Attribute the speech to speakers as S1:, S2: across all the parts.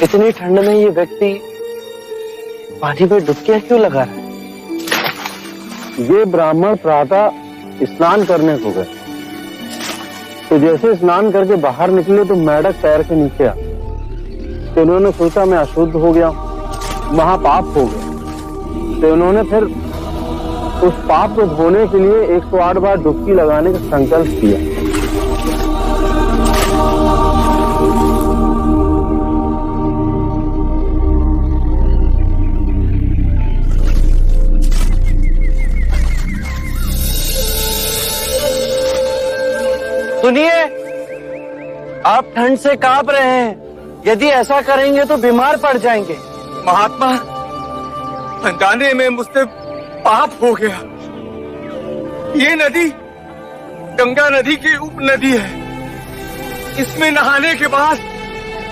S1: इतनी ठंड में ये व्यक्ति पानी में डुबकियां क्यों लगा रहा है? ये ब्राह्मण प्रातः स्नान करने को गए, तो जैसे स्नान करके बाहर निकले तो मेंढक पैर के नीचे आ, तो उन्होंने सोचा मैं अशुद्ध हो गया, महापाप हो गया। तो उन्होंने फिर उस पाप को धोने के लिए 108 बार डुबकी लगाने का संकल्प किया। सुनिए, आप ठंड से कांप रहे हैं। यदि ऐसा करेंगे तो बीमार पड़ जाएंगे।
S2: महात्मा, अनजाने में मुझसे पाप हो गया। ये नदी गंगा नदी की उपनदी है। इसमें नहाने के बाद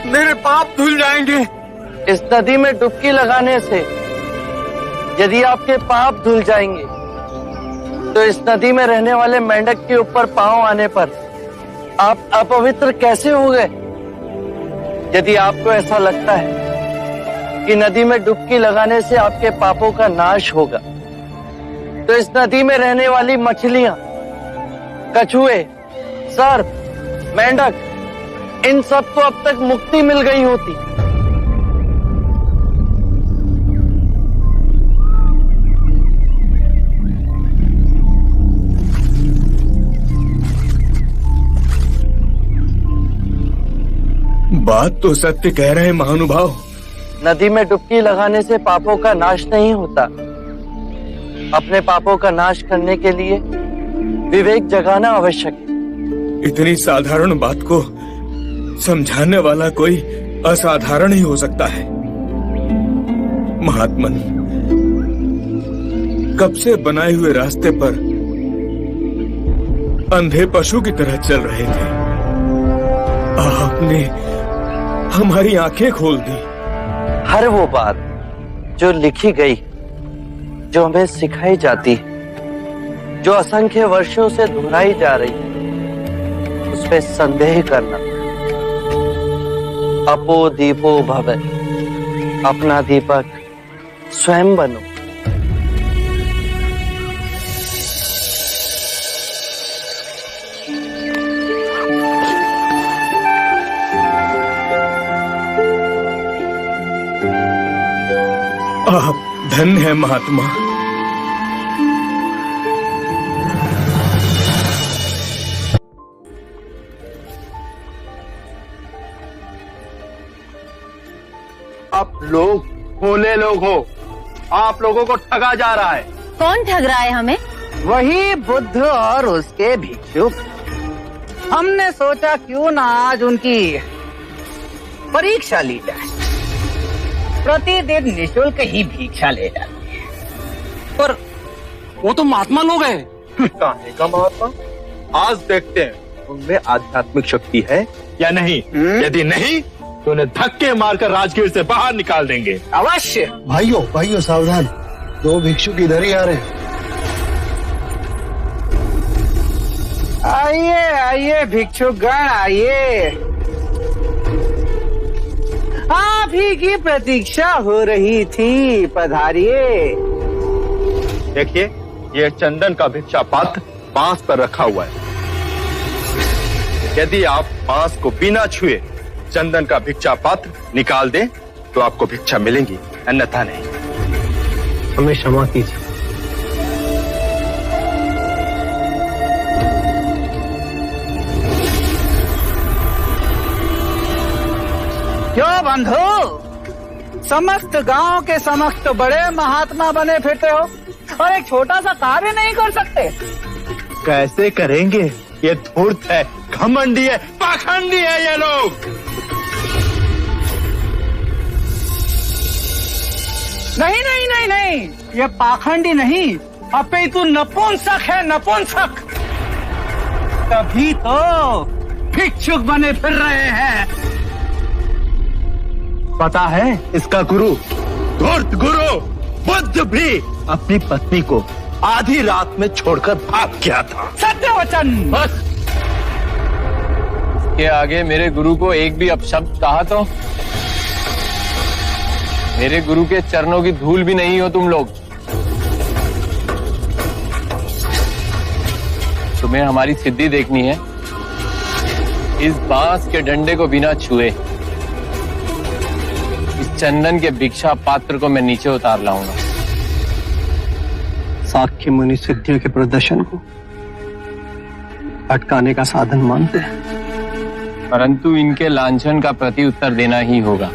S2: मेरे पाप धुल जाएंगे।
S1: इस नदी में डुबकी लगाने से यदि आपके पाप धुल जाएंगे तो इस नदी में रहने वाले मेंढक के ऊपर पांव आने पर आप अपवित्र कैसे हो गए? यदि आपको ऐसा लगता है कि नदी में डुबकी लगाने से आपके पापों का नाश होगा, तो इस नदी में रहने वाली मछलियां, कछुए, सर्प, मेंढक, इन सबको अब तक मुक्ति मिल गई होती।
S2: बात तो सत्य कह रहे हैं महानुभाव।
S1: नदी में डुबकी लगाने से पापों का नाश नहीं होता। अपने पापों का नाश करने के लिए विवेक जगाना आवश्यक है।
S2: इतनी साधारण बात को समझाने वाला कोई असाधारण ही हो सकता है। महात्मन, कब से बनाए हुए रास्ते पर अंधे पशु की तरह चल रहे थे। आपने हमारी आंखें खोल दी।
S1: हर वो बात जो लिखी गई, जो हमें सिखाई जाती है, जो असंख्य वर्षों से दोहराई जा रही है, उस पे संदेह करना। अपो दीपो भव, अपना दीपक स्वयं बनो।
S2: आप धन्य है महात्मा।
S3: आप लोग भोले लोग हो। आप लोगों को ठगा जा रहा है।
S4: कौन ठग रहा है हमें?
S5: वही बुद्ध और उसके भिक्षुक। हमने सोचा क्यों ना आज उनकी परीक्षा ली जाए। प्रतिदिन निःशुल्क ही भिक्षा ले जाते हैं।
S3: पर वो तो महात्मा लोग हैं। काहे का महात्मा? आज देखते हैं उनमें आध्यात्मिक शक्ति है या नहीं। यदि नहीं तो उन्हें धक्के मारकर राजगीर से बाहर निकाल देंगे।
S5: अवश्य।
S6: भाइयों सावधान, दो भिक्षुक इधर ही आ रहे हैं।
S5: आइए भिक्षुकगण, आइए। आप ही की प्रतीक्षा हो रही थी, पधारिए।
S3: देखिए, ये चंदन का भिक्षा पात्र बांस पर रखा हुआ है। यदि आप बांस को बिना छुए चंदन का भिक्षा पात्र निकाल दें तो आपको भिक्षा मिलेगी, अन्यथा नहीं।
S6: हमें क्षमा कीजिए।
S5: क्यों बंधु, समस्त गांव के समस्त बड़े महात्मा बने फिरते हो और एक छोटा सा कार्य नहीं कर सकते?
S3: कैसे करेंगे? ये धूर्त है, घमंडी है, पाखंडी है ये लोग।
S5: नहीं, ये पाखंडी नहीं, अपितु नपुंसक है, नपुंसक। तभी तो भिक्षुक बने फिर रहे हैं।
S3: पता है इसका गुरु, धूर्त गुरु बुद्ध भी अपनी पत्नी को आधी रात में छोड़कर भाग गया था।
S5: सत्य वचन।
S3: बस
S4: के आगे मेरे गुरु को एक भी अपशब्द कहा तो मेरे गुरु के चरणों की धूल भी नहीं हो तुम लोग। तुम्हें हमारी सिद्धि देखनी है, इस बांस के डंडे को बिना छुए इस चंदन के भिक्षा पात्र को मैं नीचे उतार लाऊंगा।
S1: साक्य मुनि सिद्धियों के प्रदर्शन को अटकाने का साधन मानते हैं,
S4: परंतु इनके लांछन का प्रति उत्तर देना ही होगा।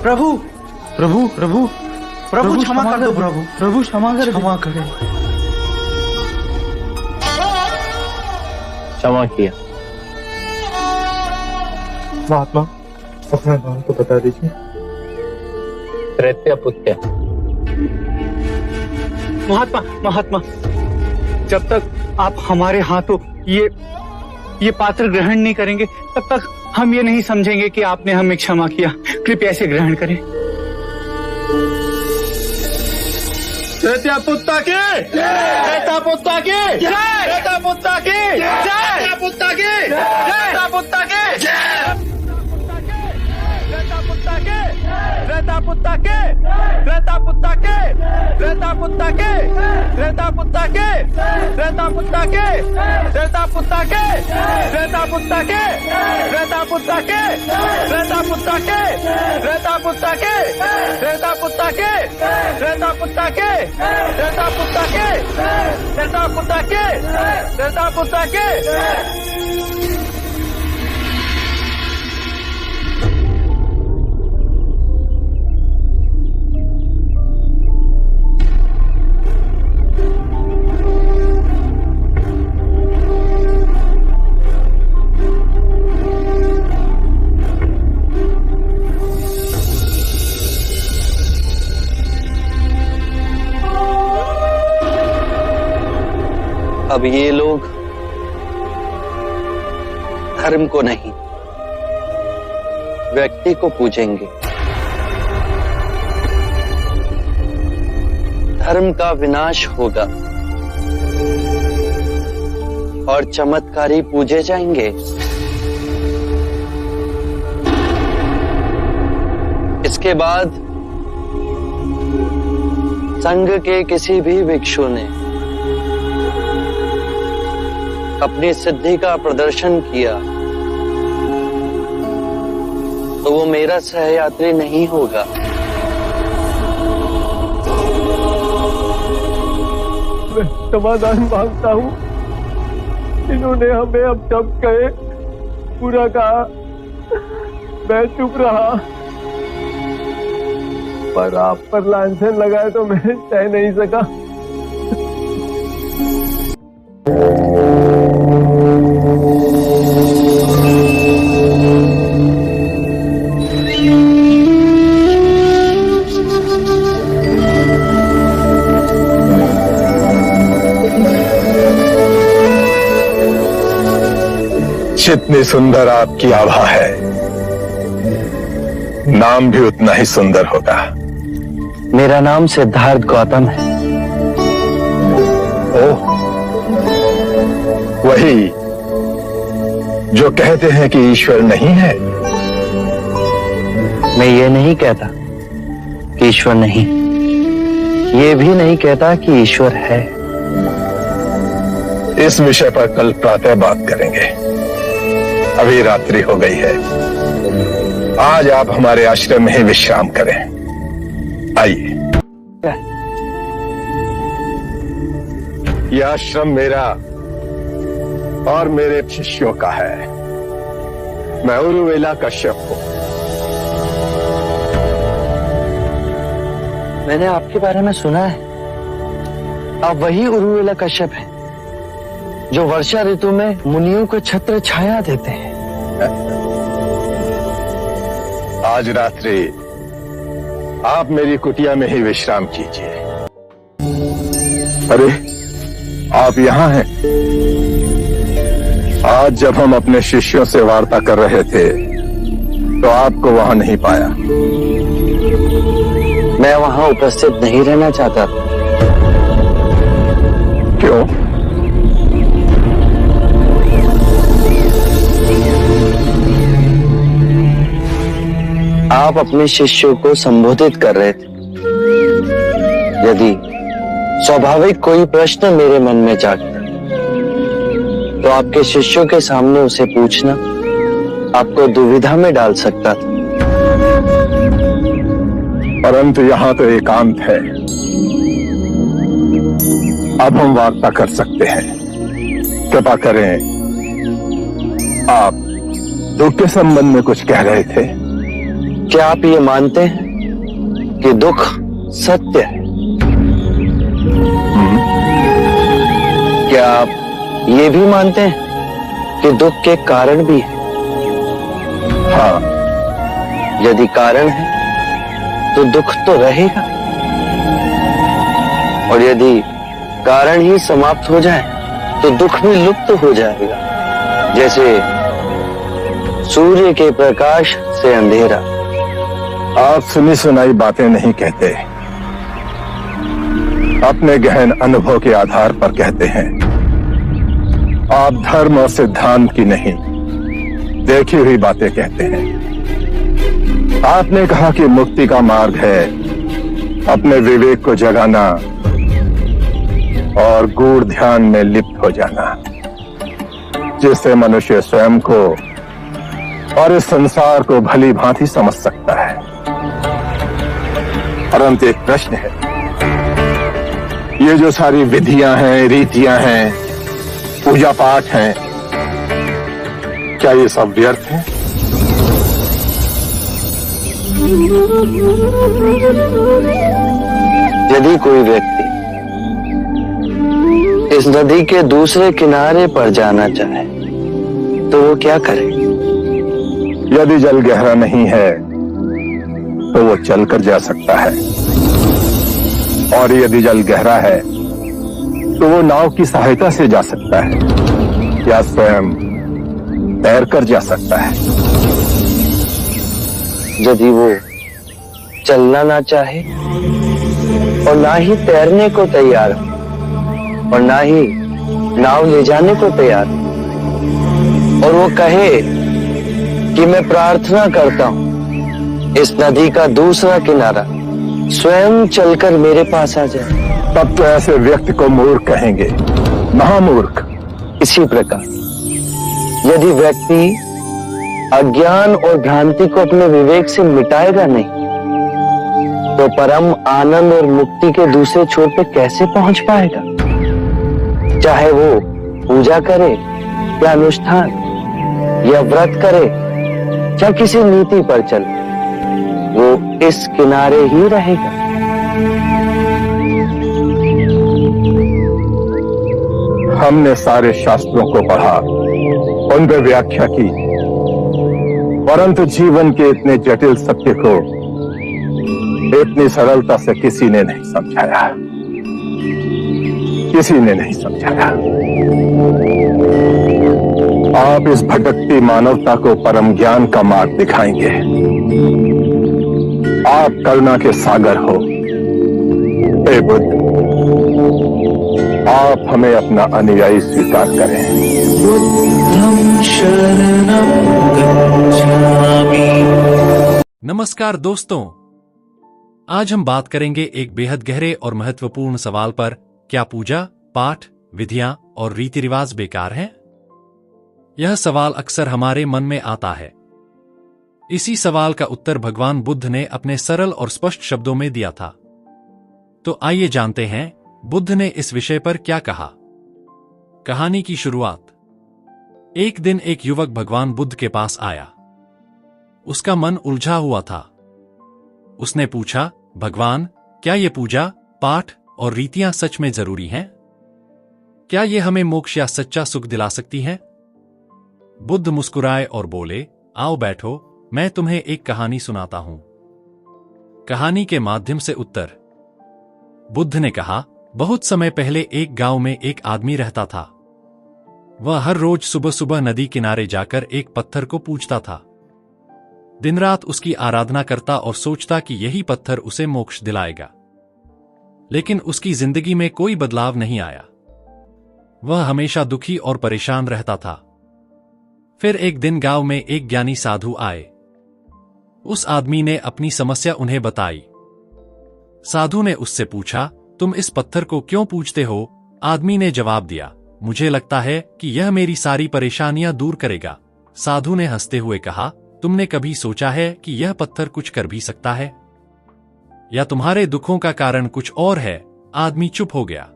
S2: प्रभु प्रभु प्रभु प्रभु क्षमा कर दो प्रभु, प्रभु क्षमा करें।
S4: क्षमा किया।
S2: महात्मा अपना नाम तो बता दीजिए।
S4: त्रैत्य पुत्र।
S2: महात्मा महात्मा, जब तक आप हमारे हाथों ये पात्र ग्रहण नहीं करेंगे तब तक हम ये नहीं समझेंगे कि आपने हमें क्षमा किया। कृपया इसे ग्रहण करें।
S3: त्रैत्य पुत्र की त्रैत्य पुत्र की त्रैत्य पुत्र की त्रैत्य पुत्र की त्रैत्य पुत्र की त्रैत्य पुत्र के त्रैत्य पुत्र के त्रैत्य पुत्र के त्रैत्य पुत्र के त्रैत्य पुत्र के त्रैत्य पुत्र के त्रैत्य पुत्र के त्रैत्य पुत्र के त्रैत्य पुत्र के त्रैत्य पुत्र के त्रैत्य पुत्र के त्रैत्य पुत्र के त्रैत्य पुत्र के त्रैत्य पुत्र के त्रैत्य पुत्र के
S1: अब ये लोग धर्म को नहीं व्यक्ति को पूजेंगे। धर्म का विनाश होगा और चमत्कारी पूजे जाएंगे। इसके बाद संघ के किसी भी भिक्षु ने अपनी सिद्धि का प्रदर्शन किया तो वो मेरा सहयात्री नहीं होगा।
S2: मैं समाधान मांगता हूँ। इन्होंने हमें अब जब कहे पूरा कहा, मैं चुप रहा, पर आप पर लांछन लगाए तो मैं सह नहीं सका।
S3: जितनी सुंदर आपकी आभा है, नाम भी उतना ही सुंदर होगा।
S1: मेरा नाम सिद्धार्थ गौतम है।
S3: ओह, वही जो कहते हैं कि ईश्वर नहीं है।
S1: मैं ये नहीं कहता कि ईश्वर नहीं, ये भी नहीं कहता कि ईश्वर है।
S3: इस विषय पर कल प्रातः बात करेंगे। अभी रात्रि हो गई है। आज आप हमारे आश्रम में ही विश्राम करें। आइए। यह आश्रम मेरा और मेरे शिष्यों का है। मैं उरुवेला कश्यप हूं।
S1: मैंने आपके बारे में सुना है। आप वही उरुवेला कश्यप हैं जो वर्षा ऋतु में मुनियों को छत्र छाया देते हैं।
S3: आज रात्रि आप मेरी कुटिया में ही विश्राम कीजिए। अरे, आप यहाँ हैं? आज जब हम अपने शिष्यों से वार्ता कर रहे थे तो आपको वहां नहीं पाया।
S1: मैं वहां उपस्थित नहीं रहना चाहता।
S3: क्यों?
S1: आप अपने शिष्यों को संबोधित कर रहे थे। यदि स्वाभाविक कोई प्रश्न मेरे मन में जागता तो आपके शिष्यों के सामने उसे पूछना आपको दुविधा में डाल सकता था।
S3: परंतु यहाँ तो एकांत है। अब हम वार्ता कर सकते हैं। कृपा करें। आप दुख के संबंध में कुछ कह रहे थे।
S1: क्या आप ये मानते हैं कि दुख सत्य है? क्या आप ये भी मानते हैं कि दुख के कारण भी है?
S3: हाँ।
S1: यदि कारण है तो दुख तो रहेगा, और यदि कारण ही समाप्त हो जाए तो दुख भी लुप्त हो जाएगा। जैसे सूर्य के प्रकाश से अंधेरा।
S3: आप सुनी सुनाई बातें नहीं कहते, अपने गहन अनुभव के आधार पर कहते हैं। आप धर्म और सिद्धांत की नहीं, देखी हुई बातें कहते हैं। आपने कहा कि मुक्ति का मार्ग है अपने विवेक को जगाना और गूढ़ ध्यान में लिप्त हो जाना, जिससे मनुष्य स्वयं को और इस संसार को भली भांति समझ सकता है। परंतु एक प्रश्न है, ये जो सारी विधियां हैं, रीतियां हैं, पूजा पाठ हैं, क्या ये सब व्यर्थ है?
S1: यदि कोई व्यक्ति इस नदी के दूसरे किनारे पर जाना चाहे तो वो क्या करे?
S3: यदि जल गहरा नहीं है तो वो चलकर जा सकता है, और यदि जल गहरा है तो वो नाव की सहायता से जा सकता है या स्वयं तैरकर जा सकता है।
S1: यदि वो चलना ना चाहे और ना ही तैरने को तैयार हो और ना ही नाव ले जाने को तैयार हो, और वो कहे कि मैं प्रार्थना करता हूं इस नदी का दूसरा किनारा स्वयं चलकर मेरे पास आ जाए,
S3: तब तो ऐसे व्यक्ति को मूर्ख कहेंगे, महामूर्ख।
S1: इसी प्रकार यदि व्यक्ति अज्ञान और भ्रांति को अपने विवेक से मिटाएगा नहीं तो परम आनंद और मुक्ति के दूसरे छोर पे कैसे पहुंच पाएगा? चाहे वो पूजा करे या अनुष्ठान या व्रत करे या किसी नीति पर चले, वो इस किनारे ही रहेगा।
S3: हमने सारे शास्त्रों को पढ़ा, उन पर व्याख्या की, परंतु जीवन के इतने जटिल सत्य को इतनी सरलता से किसी ने नहीं समझाया, किसी ने नहीं समझाया। आप इस भटकती मानवता को परम ज्ञान का मार्ग दिखाएंगे। आप करुणा के सागर हो। हे बुद्ध, आप हमें अपना अनुयायी स्वीकार करें।
S7: नमस्कार दोस्तों, आज हम बात करेंगे एक बेहद गहरे और महत्वपूर्ण सवाल पर। क्या पूजा, पाठ, विधियां और रीति रिवाज बेकार हैं? यह सवाल अक्सर हमारे मन में आता है। इसी सवाल का उत्तर भगवान बुद्ध ने अपने सरल और स्पष्ट शब्दों में दिया था। तो आइए जानते हैं बुद्ध ने इस विषय पर क्या कहा। कहानी की शुरुआत। एक दिन एक युवक भगवान बुद्ध के पास आया। उसका मन उलझा हुआ था। उसने पूछा, भगवान, क्या ये पूजा, पाठ और रीतियां सच में जरूरी हैं? क्या ये हमें मोक्ष या सच्चा सुख दिला सकती हैं? बुद्ध मुस्कुराए और बोले, आओ बैठो, मैं तुम्हें एक कहानी सुनाता हूं। कहानी के माध्यम से उत्तर। बुद्ध ने कहा, बहुत समय पहले एक गांव में एक आदमी रहता था। वह हर रोज सुबह सुबह नदी किनारे जाकर एक पत्थर को पूजता था। दिन रात उसकी आराधना करता और सोचता कि यही पत्थर उसे मोक्ष दिलाएगा। लेकिन उसकी जिंदगी में कोई बदलाव नहीं आया। वह हमेशा दुखी और परेशान रहता था। फिर एक दिन गांव में एक ज्ञानी साधु आए। उस आदमी ने अपनी समस्या उन्हें बताई। साधु ने उससे पूछा, तुम इस पत्थर को क्यों पूजते हो? आदमी ने जवाब दिया, मुझे लगता है कि यह मेरी सारी परेशानियां दूर करेगा। साधु ने हंसते हुए कहा, तुमने कभी सोचा है कि यह पत्थर कुछ कर भी सकता है? या तुम्हारे दुखों का कारण कुछ और है? आदमी चुप हो गया।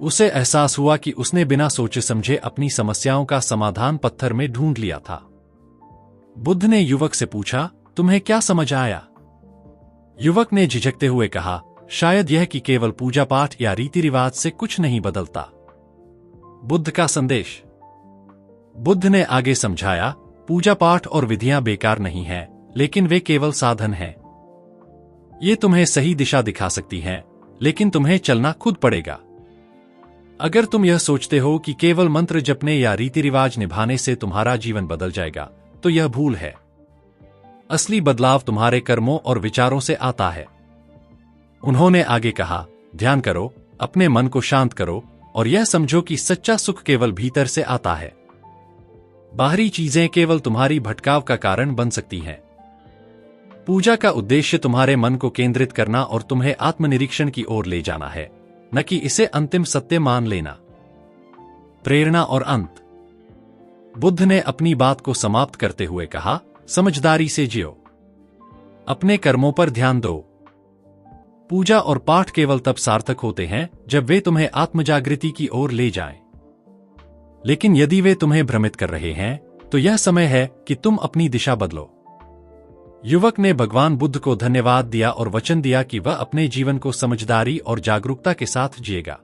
S7: उसे एहसास हुआ कि उसने बिना सोचे समझे अपनी समस्याओं का समाधान पत्थर में ढूंढ लिया था। बुद्ध ने युवक से पूछा, तुम्हें क्या समझ आया? युवक ने झिझकते हुए कहा, शायद यह कि केवल पूजा पाठ या रीति रिवाज से कुछ नहीं बदलता। बुद्ध का संदेश। बुद्ध ने आगे समझाया, पूजा पाठ और विधियां बेकार नहीं हैं, लेकिन वे केवल साधन हैं। ये तुम्हें सही दिशा दिखा सकती हैं, लेकिन तुम्हें चलना खुद पड़ेगा। अगर तुम यह सोचते हो कि केवल मंत्र जपने या रीति रिवाज निभाने से तुम्हारा जीवन बदल जाएगा, तो यह भूल है। असली बदलाव तुम्हारे कर्मों और विचारों से आता है। उन्होंने आगे कहा, ध्यान करो, अपने मन को शांत करो और यह समझो कि सच्चा सुख केवल भीतर से आता है। बाहरी चीजें केवल तुम्हारी भटकाव का कारण बन सकती हैं। पूजा का उद्देश्य तुम्हारे मन को केंद्रित करना और तुम्हें आत्मनिरीक्षण की ओर ले जाना है, न कि इसे अंतिम सत्य मान लेना। प्रेरणा और अंत। बुद्ध ने अपनी बात को समाप्त करते हुए कहा, समझदारी से जियो, अपने कर्मों पर ध्यान दो। पूजा और पाठ केवल तब सार्थक होते हैं जब वे तुम्हें आत्मजागृति की ओर ले जाएं। लेकिन यदि वे तुम्हें भ्रमित कर रहे हैं, तो यह समय है कि तुम अपनी दिशा बदलो। युवक ने भगवान बुद्ध को धन्यवाद दिया और वचन दिया कि वह अपने जीवन को समझदारी और जागरूकता के साथ जिएगा।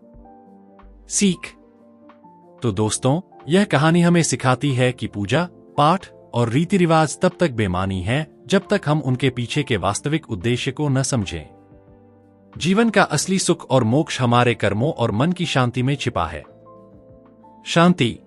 S7: सीख। तो दोस्तों, यह कहानी हमें सिखाती है कि पूजा, पाठ और रीति रिवाज तब तक बेमानी हैं जब तक हम उनके पीछे के वास्तविक उद्देश्य को न समझें। जीवन का असली सुख और मोक्ष हमारे कर्मों और मन की शांति में छिपा है। शांति।